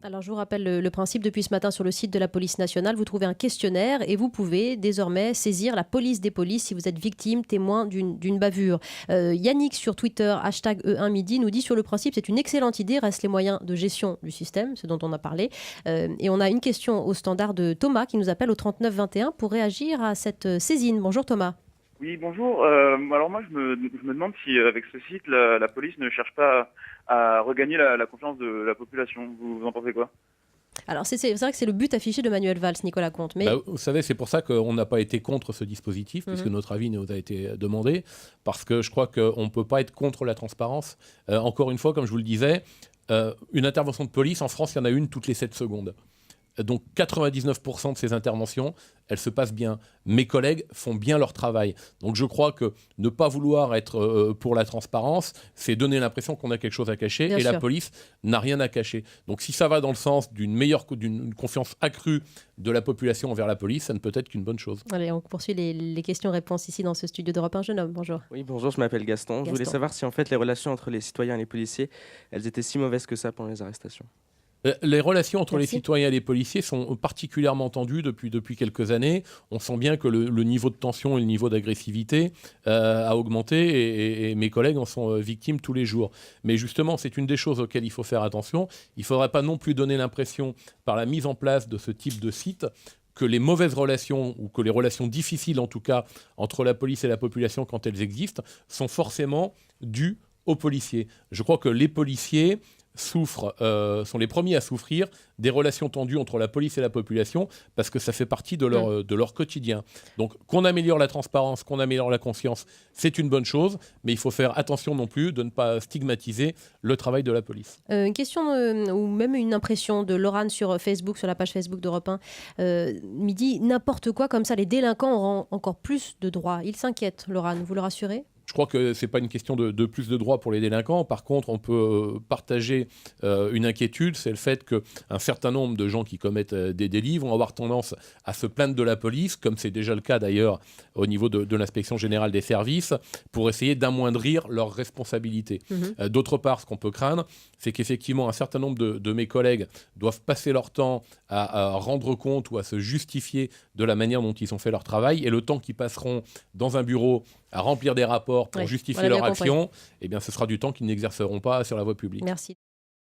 Alors, je vous rappelle le principe depuis ce matin sur le site de la police nationale. Vous trouvez un questionnaire et vous pouvez désormais saisir la police des polices si vous êtes victime, témoin d'une bavure. Yannick sur Twitter, hashtag E1midi, nous dit sur le principe, c'est une excellente idée, reste les moyens de gestion du système, ce dont on a parlé. Et on a une question au standard de Thomas qui nous appelle au 39 21 pour réagir à cette saisine. Bonjour Thomas. Oui, bonjour. Alors moi, je me demande si avec ce site, la police ne cherche pas à regagner la confiance de la population. Vous en pensez quoi? Alors c'est vrai que c'est le but affiché de Manuel Valls, Nicolas Comte. Mais Vous savez, c'est pour ça qu'on n'a pas été contre ce dispositif, puisque Mhm. notre avis nous a été demandé, parce que je crois qu'on ne peut pas être contre la transparence. Encore une fois, comme je vous le disais, une intervention de police, en France, il y en a une toutes les 7 secondes. Donc 99% de ces interventions, elles se passent bien. Mes collègues font bien leur travail. Donc je crois que ne pas vouloir être pour la transparence, c'est donner l'impression qu'on a quelque chose à cacher, Bien et la sûr. police n'a rien à cacher. Donc si ça va dans le sens d'une confiance accrue de la population envers la police, ça ne peut être qu'une bonne chose. Allez, on poursuit les questions-réponses ici dans ce studio d'Europe 1. Jeune homme, bonjour. Oui, bonjour, je m'appelle Gaston. Je voulais Gaston. savoir si en fait les relations entre les citoyens et les policiers, elles étaient si mauvaises que ça pendant les arrestations. Les relations entre les Merci. citoyens et les policiers sont particulièrement tendues depuis quelques années. On sent bien que le niveau de tension et le niveau d'agressivité a augmenté et mes collègues en sont victimes tous les jours. Mais justement, c'est une des choses auxquelles il faut faire attention. Il ne faudrait pas non plus donner l'impression, par la mise en place de ce type de site, que les mauvaises relations, ou que les relations difficiles en tout cas, entre la police et la population quand elles existent, sont forcément dues aux policiers. Je crois que les policiers sont les premiers à souffrir des relations tendues entre la police et la population parce que ça fait partie de leur quotidien. Donc qu'on améliore la transparence, qu'on améliore la conscience, c'est une bonne chose, mais il faut faire attention non plus de ne pas stigmatiser le travail de la police. Une question ou même une impression de Laurent sur Facebook, sur la page Facebook d'Europe 1. Il dit n'importe quoi comme ça, les délinquants auront encore plus de droits. Il s'inquiète, Laurent, vous le rassurez? Je crois que ce n'est pas une question de plus de droits pour les délinquants. Par contre, on peut partager une inquiétude, c'est le fait qu'un certain nombre de gens qui commettent des délits vont avoir tendance à se plaindre de la police, comme c'est déjà le cas d'ailleurs au niveau de l'inspection générale des services, pour essayer d'amoindrir leurs responsabilités. D'autre part, ce qu'on peut craindre, c'est qu'effectivement, un certain nombre de mes collègues doivent passer leur temps à rendre compte ou à se justifier de la manière dont ils ont fait leur travail, et le temps qu'ils passeront dans un bureau à remplir des rapports pour Ouais, on justifier a bien leur compris. action, eh bien, ce sera du temps qu'ils n'exerceront pas sur la voie publique. Merci.